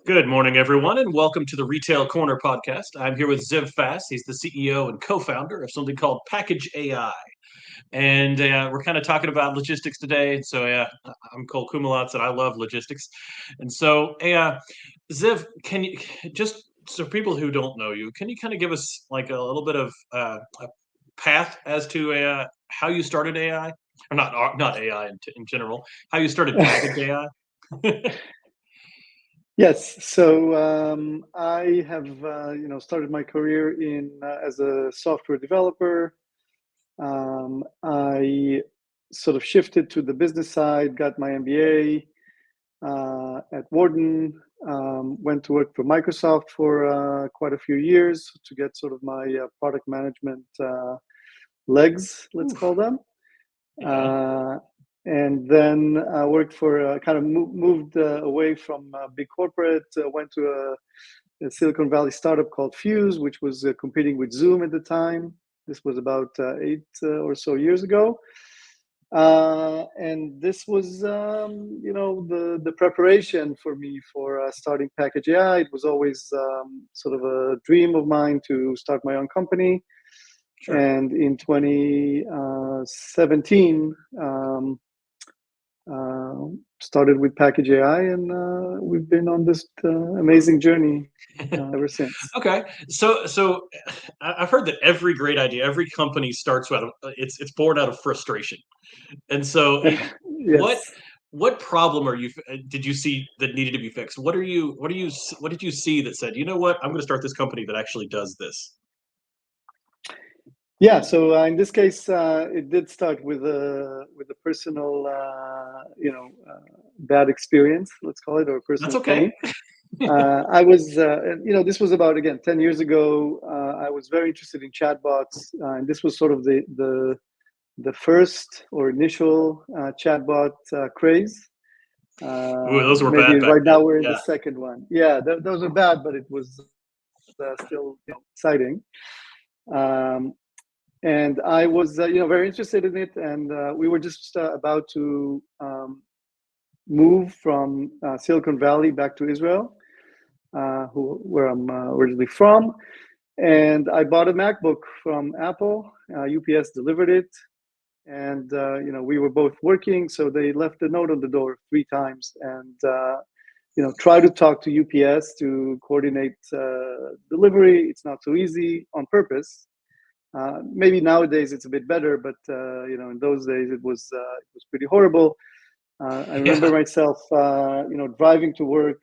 Good morning, everyone, and welcome to the Retail Corner podcast. I'm here with Ziv Fass. He's the CEO and co-founder of something called Package.AI. And we're kind of talking about logistics today. So I'm Cole Kumalatz, and I love logistics. And so, Ziv, can you just so people who don't know you, can you kind of give us like a little bit of a path as to how you started AI, or not AI in general, how you started Package.AI? Yes, so I have started my career in as a software developer. I sort of shifted to the business side, got my MBA at Wharton, went to work for Microsoft for quite a few years to get sort of my product management legs, let's call them. Yeah. And then I worked for kind of moved away from big corporate, went to a Silicon Valley startup called Fuse, which was competing with Zoom at the time. This was about 8 or so years ago. And this was, the preparation for me for starting Package.AI. It was always sort of a dream of mine to start my own company. Sure. And in 2017, started with Package.AI, and we've been on this amazing journey ever since. Okay, so I've heard that every great idea, every company starts out of it's born out of frustration, and so what Yes. what problem did you see that needed to be fixed? What did you see that said, you know what, I'm going to start this company that actually does this? Yeah. So in this case, it did start with a personal, bad experience, let's call it, or That's personal okay. pain. I was, this was about, again, 10 years ago. I was very interested in chatbots, and this was sort of the first or initial chatbot craze. Ooh, those were bad Maybe back right then. now we're in the Yeah. second one. Yeah, those are bad, but it was still exciting. Um, and I was, very interested in it, and we were just about to move from Silicon Valley back to Israel, where I'm originally from. And I bought a MacBook from Apple. UPS delivered it, and we were both working, so they left a note on the door 3 times, and try to talk to UPS to coordinate delivery. It's not so easy on purpose. Maybe nowadays it's a bit better, but in those days it was pretty horrible. I remember Yeah. myself, driving to work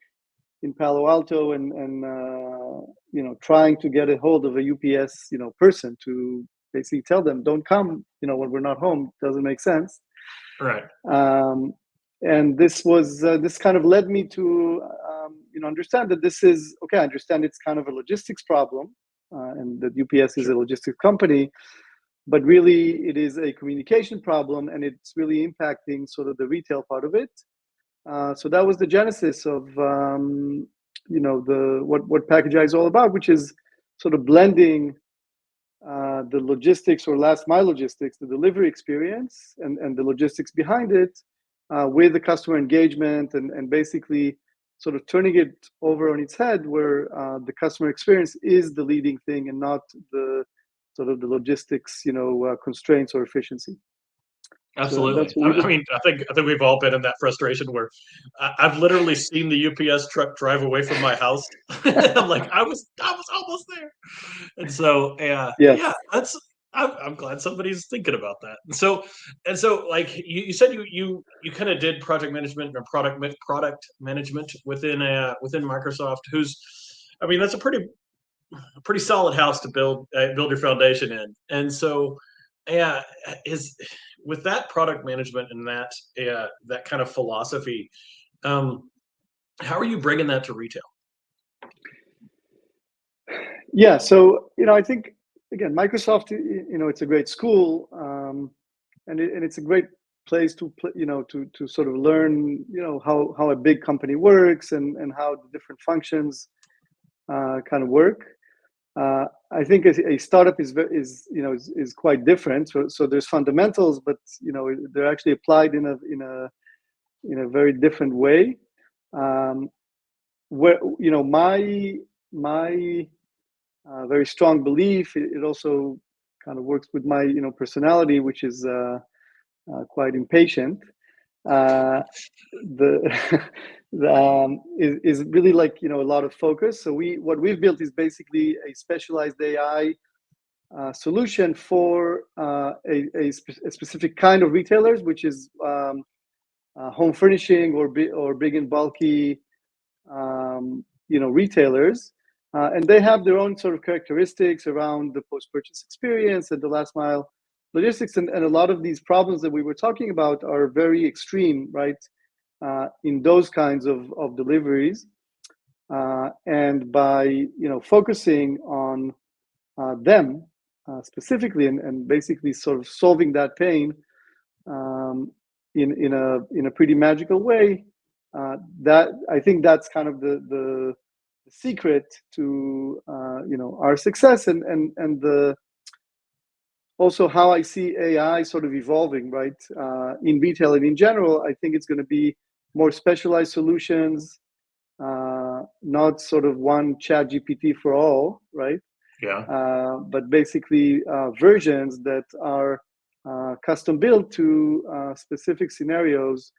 in Palo Alto, and trying to get a hold of a UPS person to basically tell them, don't come when we're not home. Doesn't make sense. Right. um, and this kind of led me to understand that this is okay. I understand it's kind of a logistics problem, and that UPS is a Sure. logistics company, but really it is a communication problem, and it's really impacting sort of the retail part of it. So that was the genesis of the what Package.AI is all about, which is sort of blending the logistics or last mile logistics, the delivery experience, and the logistics behind it, with the customer engagement, and basically sort of turning it over on its head, where the customer experience is the leading thing and not the sort of the logistics, constraints or efficiency. So Absolutely. that's what we I do. mean, I think we've all been in that frustration where I've literally seen the UPS truck drive away from my house. I'm like, I was almost there. And so, yeah, Yes. I'm glad somebody's thinking about that. And so, like you said, you kind of did project management or product management within Microsoft. I mean, that's a pretty solid house to build your foundation in. And so, yeah, is with that product management and that kind of philosophy, um, how are you bringing that to retail? Yeah. So I think, again, Microsoft, it's a great school, and it's a great place to to sort of learn how a big company works, and how the different functions kind of work. I think a startup is quite different. So there's fundamentals, but they're actually applied in a very different way. Um, where my very strong belief. It also kind of works with my personality, which is quite impatient. The, is really like a lot of focus. So what we've built is basically a specialized AI solution for a specific kind of retailers, which is home furnishing or big and bulky retailers. And they have their own sort of characteristics around the post-purchase experience and the last mile logistics. And a lot of these problems that we were talking about are very extreme, right, in those kinds of deliveries. And by focusing on them specifically and basically sort of solving that pain in a pretty magical way, that I think that's kind of the secret to our success and the also how I see AI sort of evolving, right, in retail and in general. I think it's going to be more specialized solutions, not sort of one chat GPT for all, right? Yeah. But basically versions that are custom built to specific scenarios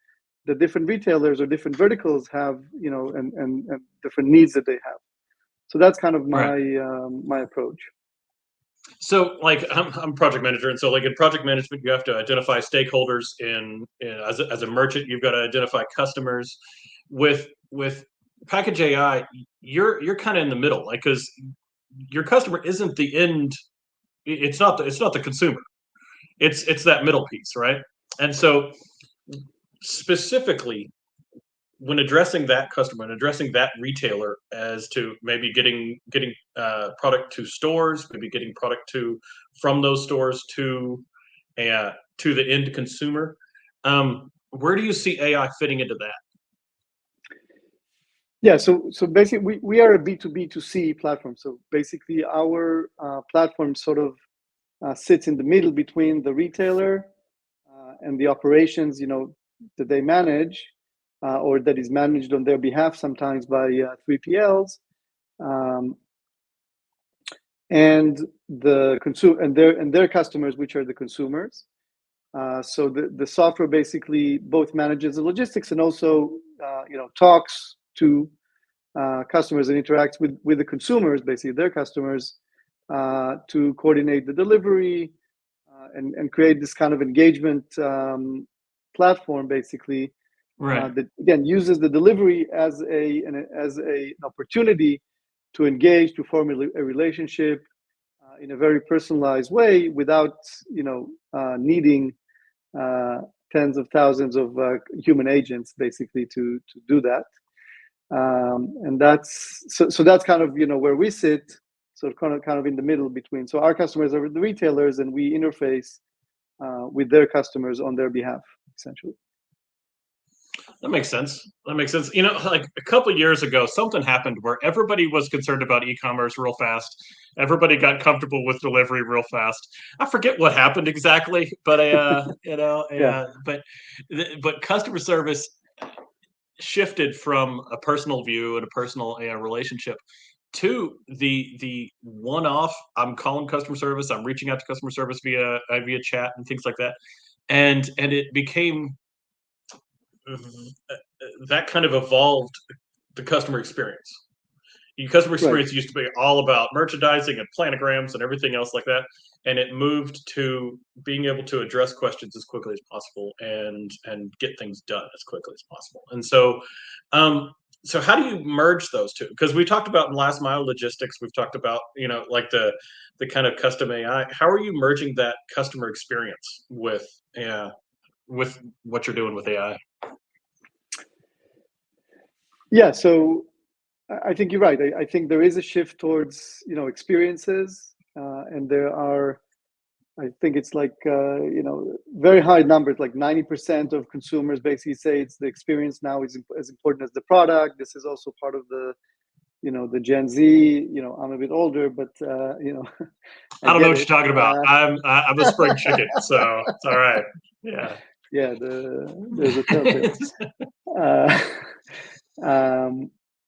that different retailers or different verticals have, and different needs that they have. So that's kind of my my approach. So, like, I'm project manager, and so, like, in project management, you have to identify stakeholders. As a merchant, you've got to identify customers. With Package AI, you're kind of in the middle, like, because your customer isn't the end. It's not the consumer. It's that middle piece, right? And so, specifically, when addressing that customer and addressing that retailer as to maybe getting product to stores, maybe getting product from those stores to the end consumer, where do you see AI fitting into that? Yeah, so basically we are a B2B2C platform. So basically our platform sort of sits in the middle between the retailer and the operations, that they manage, or that is managed on their behalf sometimes by 3PLs, and the consumer and their customers, which are the consumers. So the software basically both manages the logistics and also talks to customers and interacts with the consumers, basically their customers, to coordinate the delivery and create this kind of engagement platform, basically, Right. that again uses the delivery as an opportunity to engage, to form a relationship in a very personalized way without needing tens of thousands of human agents basically to do that. And that's so that's kind of where we sit, so kind of in the middle between. So our customers are the retailers, and we interface with their customers on their behalf, essentially. That makes sense. That makes sense. Like a couple of years ago, something happened where everybody was concerned about e-commerce real fast. Everybody got comfortable with delivery real fast. I forget what happened exactly, but Yeah. but customer service shifted from a personal view and a personal relationship to the one-off. I'm calling customer service. I'm reaching out to customer service via chat and things like that, and it became that kind of evolved the customer experience. Customer experience used to be all about merchandising and planograms and everything else like that, and it moved to being able to address questions as quickly as possible and get things done as quickly as possible. And so, so how do you merge those two? Because we talked about in last mile logistics, we've talked about like the kind of custom AI. How are you merging that customer experience with what you're doing with AI? Yeah, so I think you're right. I think there is a shift towards experiences, and there are, I think it's like very high numbers, like 90% of consumers basically say it's the experience now is as important as the product. This is also part of the the Gen Z. I'm a bit older, but I don't know what you're talking about. I'm a spring chicken, so it's all right. Yeah. Yeah, there's a telltale.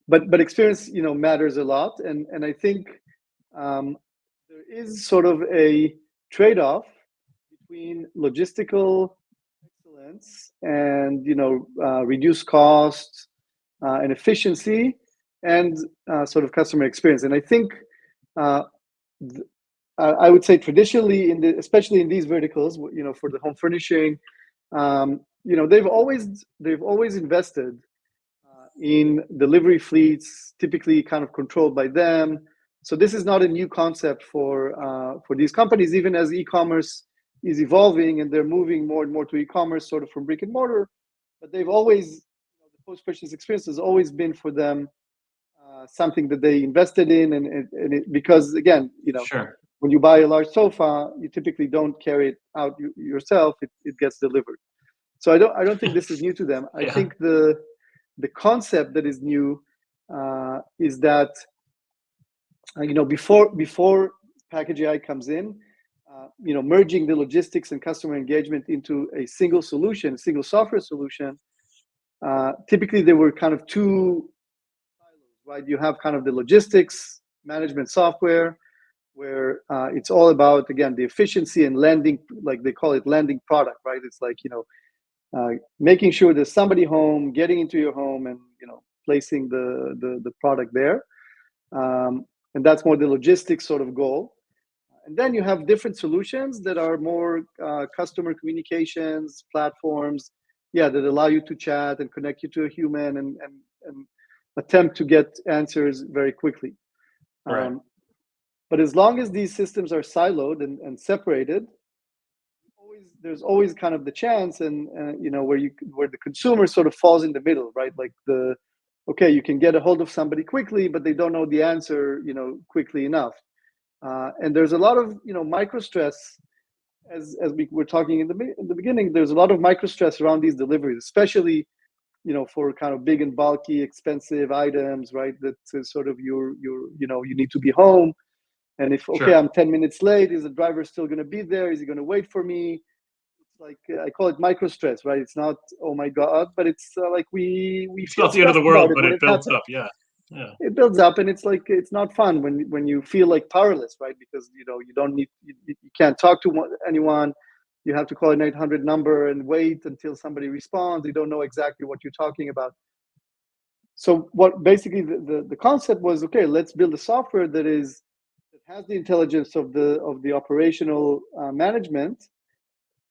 but experience, matters a lot, and I think there is sort of a trade-off between logistical excellence and reduce costs and efficiency and sort of customer experience. And I think I would say traditionally, especially in these verticals, for the home furnishing, they've always invested in delivery fleets, typically kind of controlled by them. So this is not a new concept for these companies, even as e-commerce is evolving and they're moving more and more to e-commerce, sort of from brick and mortar. But they've always, the post-purchase experience has always been for them something that they invested in, and because again, Sure. when you buy a large sofa, you typically don't carry it out yourself; it gets delivered. So I don't think this is new to them. I Yeah. think the concept that is new is that before Package.AI comes in, merging the logistics and customer engagement into a single solution, a single software solution. Typically, there were kind of two silos, right? You have kind of the logistics management software, where it's all about, again, the efficiency and landing, like they call it landing product, right? It's like making sure there's somebody home, getting into your home, and placing the product there, and that's more the logistics sort of goal. And then you have different solutions that are more customer communications platforms, that allow you to chat and connect you to a human and attempt to get answers very quickly. Right. But as long as these systems are siloed and separated, there's always kind of the chance, and where the consumer sort of falls in the middle, right? Like you can get a hold of somebody quickly, but they don't know the answer, quickly enough. And there's a lot of micro stress, as we were talking in the beginning. There's a lot of micro stress around these deliveries, especially for kind of big and bulky, expensive items, right? That sort of you need to be home. And if Sure. I'm 10 minutes late, is the driver still going to be there? Is he going to wait for me? It's like I call it micro stress, right? It's not oh my god, but it's like we It's feel not the end of the stressed world, about it but when it it builds happens. up. Yeah. Yeah. It builds up, and it's like it's not fun when you feel like powerless, right? Because you don't need you can't talk to anyone. You have to call an 800 number and wait until somebody responds. You don't know exactly what you're talking about. So what basically the concept was, okay, let's build a software that has the intelligence of the operational management,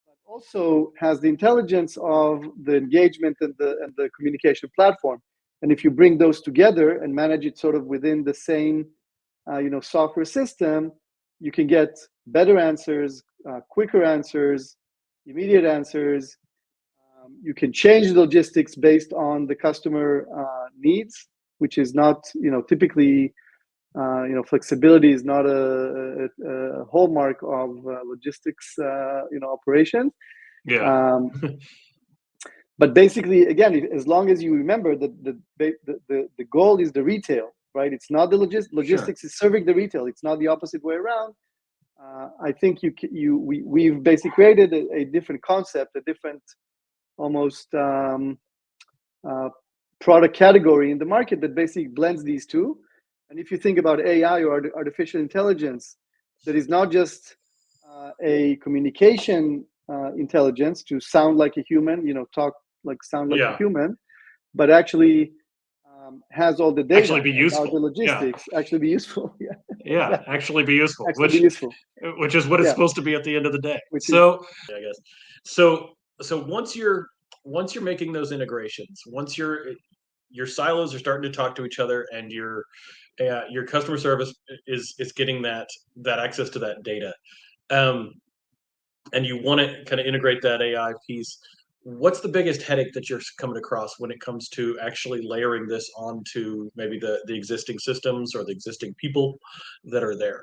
but also has the intelligence of the engagement and the communication platform. And if you bring those together and manage it sort of within the same software system, you can get better answers, quicker answers, immediate answers. You can change the logistics based on the customer needs, which is not typically flexibility is not a hallmark of logistics operations. Yeah. But basically, again, as long as you remember that the goal is the retail, right? It's not the logistics is serving the retail. It's not the opposite way around. I think we've basically created a different concept, a different almost product category in the market that basically blends these two. And if you think about AI or artificial intelligence, that is not just a communication intelligence to sound like a human, sound like a human, but actually has all the data Actually be useful about the logistics, actually be useful. Yeah, actually be useful, actually be useful, which is what it's supposed to be at the end of the day. I guess so once you're making those integrations, once your silos are starting to talk to each other, and your customer service is getting that access to that data, and you want to kind of integrate that AI piece, what's the biggest headache that you're coming across when it comes to actually layering this onto maybe the existing systems or the existing people that are there?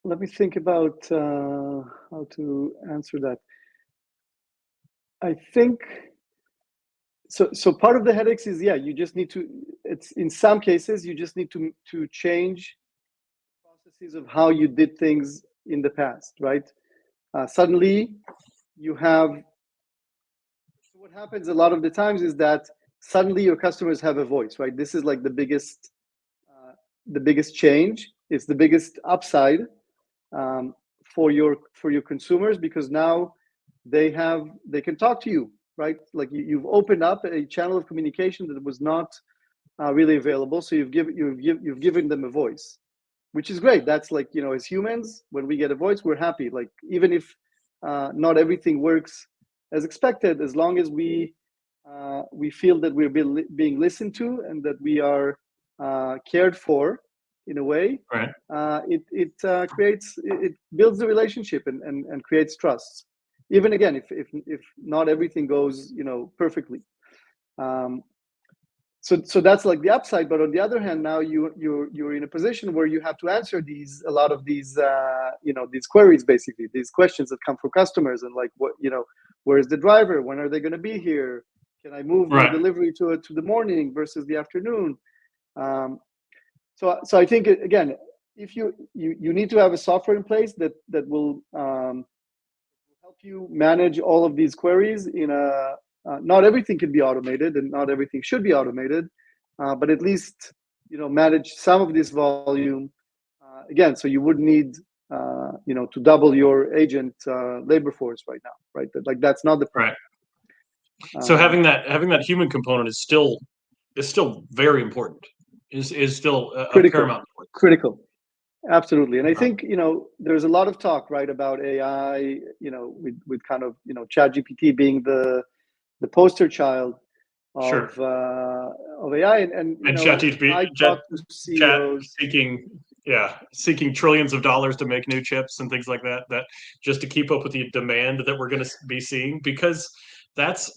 Let me think about how to answer that. I think so part of the headaches is you just need to, it's in some cases you just need to change processes of how you did things in the past, right? Suddenly you have, what happens a lot of the times is that suddenly your customers have a voice, right? This is like the biggest change. It's the biggest upside for your consumers, because now they can talk to you, right? Like you've opened up a channel of communication that was not really available. So you've given them a voice, which is great. That's like, as humans, when we get a voice, we're happy. Like even if not everything works as expected, as long as we feel that we're being listened to and that we are cared for in a way, Right. it builds the relationship and creates trust. Even again, if not everything goes perfectly. So that's like the upside. But on the other hand, now you're in a position where you have to answer a lot of these these queries, basically these questions that come from customers, and like where is the driver? When are they going to be here? Can I move my delivery to the morning versus the afternoon? So I think again, if you need to have a software in place that will help you manage all of these queries in a not everything can be automated, and not everything should be automated, but at least manage some of this volume. Again, so you would need to double your agent labor force right now, right? Like that's not the point. Right. So having that human component is still very important. Is still a paramount point. Critical. Absolutely. And I think, there's a lot of talk, right, about AI, with kind of, ChatGPT being the poster child of AI. And ChatGPT, talk to CEOs. seeking trillions of dollars to make new chips and things like that just to keep up with the demand that we're going to be seeing, because that's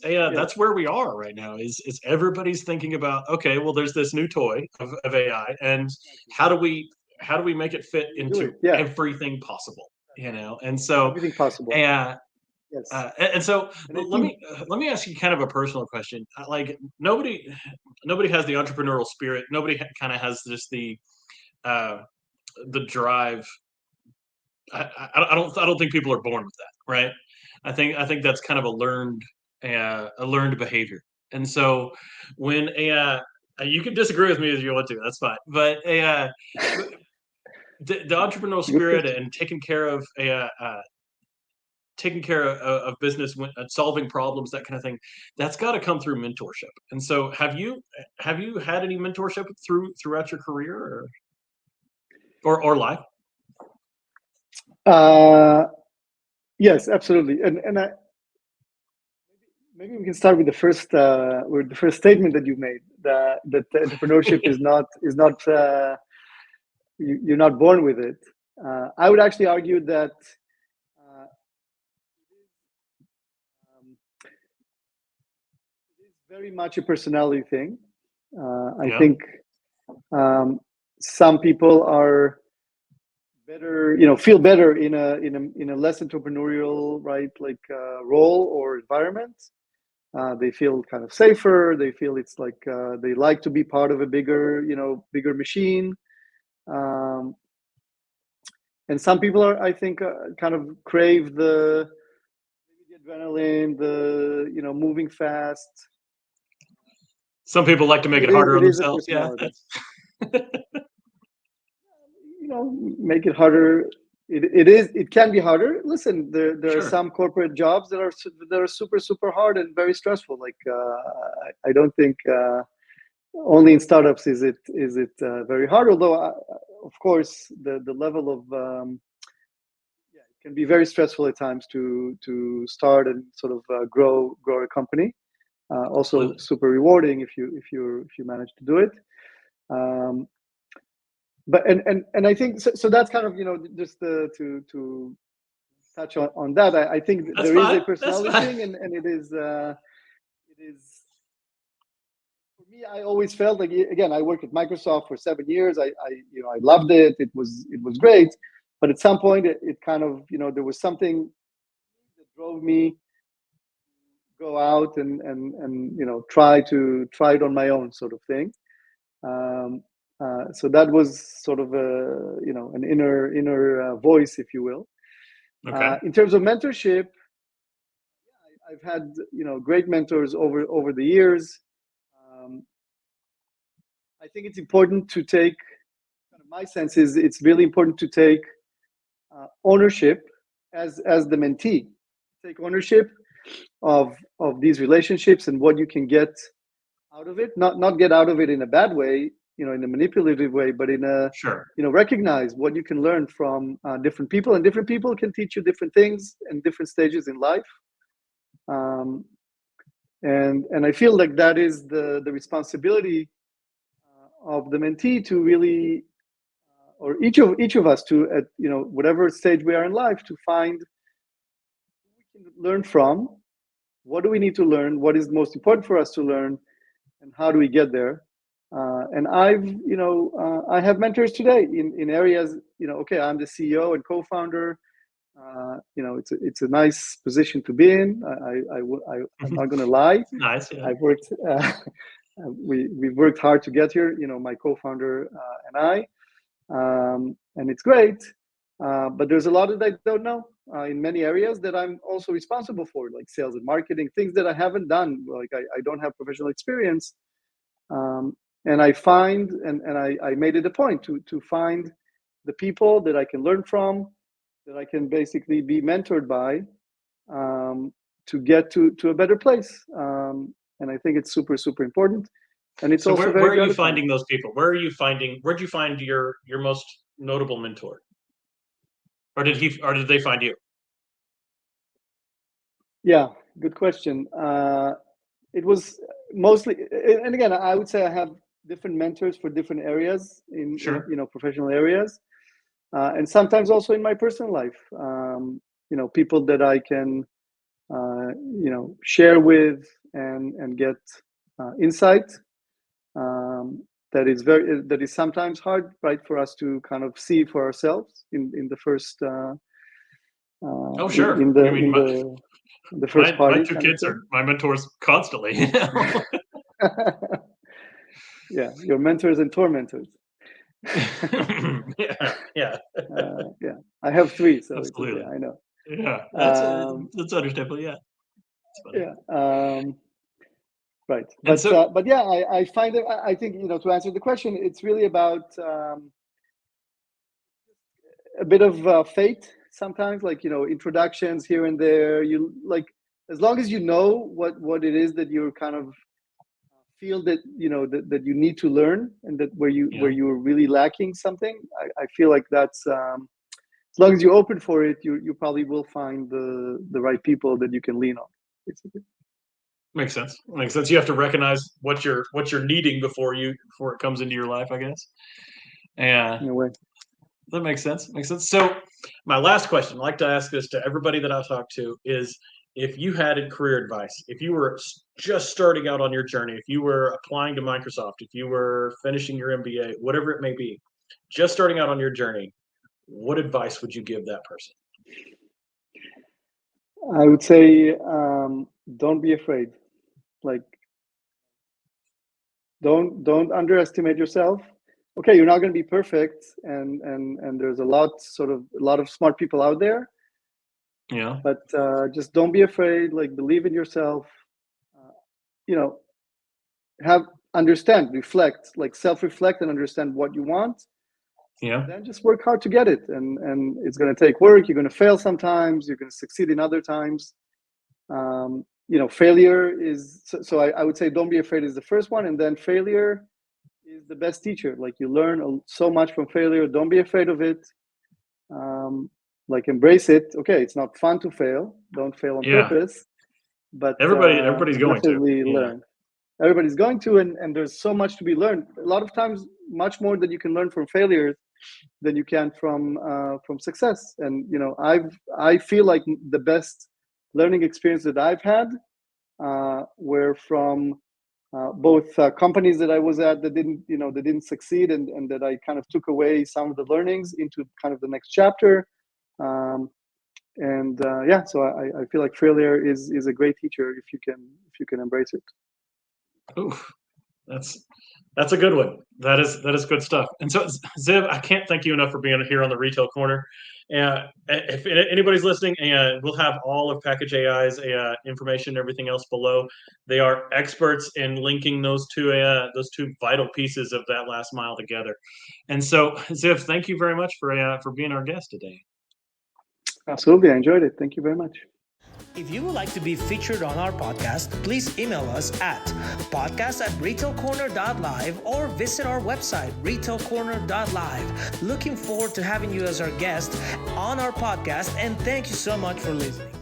where we are right now. Is everybody's thinking about, okay, well, there's this new toy of AI, and how do we make it fit into everything possible, And so everything possible. Yes. And so let me ask you kind of a personal question. Like nobody has the entrepreneurial spirit. Nobody kind of has just the drive. I don't think people are born with that, right? I think that's kind of a learned behavior. And so when you can disagree with me as you want to, that's fine. But the entrepreneurial spirit and taking care of business, solving problems, that kind of thing, that's got to come through mentorship. And so have you had any mentorship throughout your career or life? Yes, absolutely. And maybe we can start with the first statement that you made, that entrepreneurship is not you're not born with it. I would actually argue that it is very much a personality thing. I think some people are better, feel better in a less entrepreneurial, right, like role or environment. They feel kind of safer. They feel it's like they like to be part of a bigger machine. And some people are, I think, kind of crave the adrenaline, the moving fast. Some people like to make it harder on themselves. Yeah. Make it harder. It can be harder. Listen, there are some corporate jobs that are super, super hard and very stressful. Like I don't think only in startups is it very hard. Although of course the level of it can be very stressful at times to start and sort of grow a company. Also super rewarding if you manage to do it. But and I think so that's kind of just to touch on that. I think there is a personality thing, and it is for me. I always felt like, again, I worked at Microsoft for 7 years. I loved it. It was great, but at some point it kind of there was something that drove me to go out and try it on my own, sort of thing. So that was sort of an inner voice, if you will. Okay. In terms of mentorship, I've had great mentors over the years. I think it's important to take. My sense is it's really important to take ownership as the mentee. Take ownership of these relationships and what you can get out of it. Not get out of it in a bad way, in a manipulative way, but in a Sure. Recognize what you can learn from different people, and different people can teach you different things in different stages in life. And I feel like that is the responsibility of the mentee to really, or each of us to, at whatever stage we are in life, to find who we can learn from. What do we need to learn? What is most important for us to learn, and how do we get there? And I have mentors today in areas. Okay, I'm the CEO and co-founder. It's a nice position to be in. I'm not going to lie. Nice. Yeah. I've worked. We've worked hard to get here. My co-founder and I, and it's great. But there's a lot that I don't know in many areas that I'm also responsible for, like sales and marketing, things that I haven't done. Like I don't have professional experience. And I find, and I made it a point to find the people that I can learn from, that I can basically be mentored by, to get to a better place. And I think it's super, super important. And it's So also where very are you finding those people? Where'd you find your most notable mentor? Or did they find you? Yeah, good question. It was mostly, and again, I would say I have different mentors for different areas in Sure. professional areas, and sometimes also in my personal life. People that I can share with and get insight. That is sometimes hard, right, for us to kind of see for ourselves in the first. Oh, sure. In the first party. My two kids are my mentors constantly. Yeah, your mentors and tormentors. Yeah. Yeah, I have 3, so Absolutely. I know. Yeah, that's understandable. Yeah, it's funny. Yeah, right. And so, But yeah, I find that I think to answer the question, it's really about a bit of fate sometimes, like introductions here and there. You like, as long as you know what it is that you're kind of feel that that you need to learn, and that where you're really lacking something. I feel like that's as long as you're open for it, you probably will find the right people that you can lean on, basically. makes sense. Makes sense. You have to recognize what you're needing before it comes into your life, I guess. Yeah, In a way. that makes sense. Makes sense. So, my last question, I like to ask this to everybody that I talk to, is if you had a career advice, if you were just starting out on your journey, if you were applying to Microsoft, if you were finishing your MBA, whatever it may be, just starting out on your journey, what advice would you give that person? I would say, don't be afraid. Like, don't underestimate yourself. Okay, you're not going to be perfect, and there's a lot of smart people out there. Yeah. But just don't be afraid. Like, believe in yourself. Reflect, like self-reflect, and understand what you want. Yeah. Then just work hard to get it, and it's going to take work. You're going to fail sometimes. You're going to succeed in other times. Failure is so. I would say don't be afraid is the first one, and then failure is the best teacher. Like, you learn so much from failure. Don't be afraid of it. Like, embrace it. Okay, it's not fun to fail. Don't fail on purpose. But everybody's going to. definitely learn. Everybody's going to, and there's so much to be learned. A lot of times, much more that you can learn from failures than you can from success. And I feel like the best learning experience that I've had were from both companies that I was at that didn't succeed, and that I kind of took away some of the learnings into kind of the next chapter. So I feel like failure is a great teacher if you can embrace it. Oof. That's a good one. That is good stuff. And so, Ziv, I can't thank you enough for being here on the Retail Corner. If anybody's listening, we'll have all of Package AI's information and everything else below. They are experts in linking those two vital pieces of that last mile together. And so, Ziv, thank you very much for being our guest today. Absolutely, I enjoyed it. Thank you very much. If you would like to be featured on our podcast, please email us at podcast@retailcorner.live or visit our website, retailcorner.live. Looking forward to having you as our guest on our podcast, and thank you so much for listening.